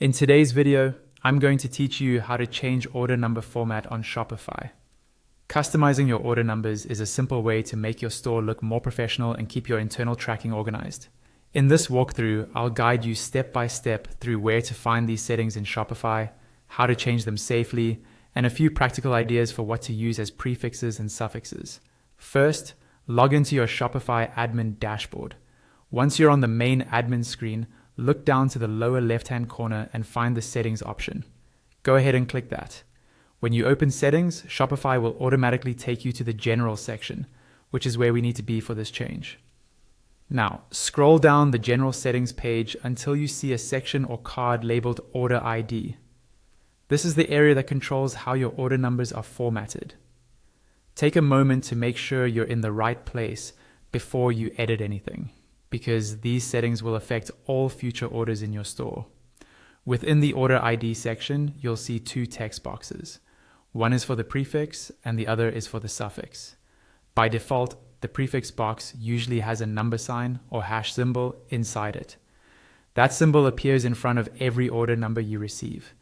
In today's video, I'm going to teach you how to change order number format on Shopify. Customizing your order numbers is a simple way to make your store look more professional and keep your internal tracking organized. In this walkthrough, I'll guide you step by step through where to find these settings in Shopify, how to change them safely, and a few practical ideas for what to use as prefixes and suffixes. First, log into your Shopify admin dashboard. Once you're on the main admin screen, look down to the lower left-hand corner and find the settings option. Go ahead and click that. When you open settings, Shopify will automatically take you to the general section, which is where we need to be for this change. Now, scroll down the general settings page until you see a section or card labeled Order ID. This is the area that controls how your order numbers are formatted. Take a moment to make sure you're in the right place before you edit anything, because these settings will affect all future orders in your store. Within the Order ID section, you'll see two text boxes. One is for the prefix and the other is for the suffix. By default, the prefix box usually has a number sign or hash symbol inside it. That symbol appears in front of every order number you receive.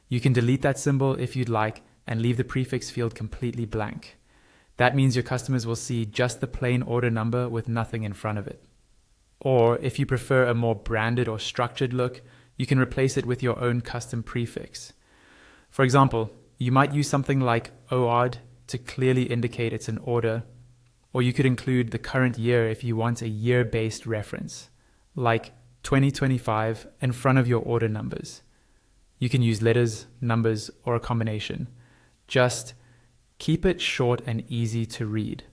You can delete that symbol if you'd like and leave the prefix field completely blank. That means your customers will see just the plain order number with nothing in front of it. Or if you prefer a more branded or structured look, you can replace it with your own custom prefix. For example, you might use something like OOD to clearly indicate it's an order, or you could include the current year if you want a year-based reference, like 2025 in front of your order numbers. You can use letters, numbers, or a combination. Just keep it short and easy to read.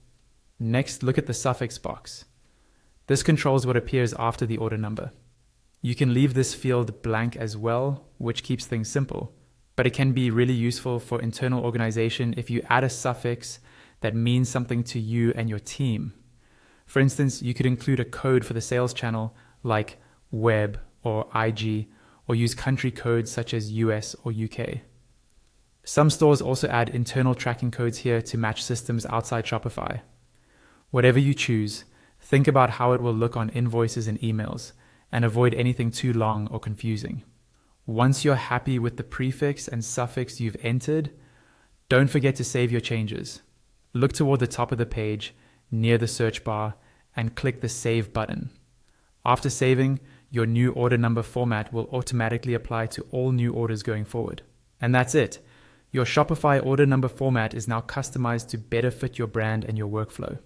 Next, look at the suffix box. This controls what appears after the order number. You can leave this field blank as well, which keeps things simple, but it can be really useful for internal organization if you add a suffix that means something to you and your team. For instance, you could include a code for the sales channel like web or IG, or use country codes such as US or UK. Some stores also add internal tracking codes here to match systems outside Shopify. Whatever you choose, think about how it will look on invoices and emails, and avoid anything too long or confusing. Once you're happy with the prefix and suffix you've entered, don't forget to save your changes. Look toward the top of the page, near the search bar, and click the Save button. After saving, your new order number format will automatically apply to all new orders going forward. And that's it. Your Shopify order number format is now customized to better fit your brand and your workflow.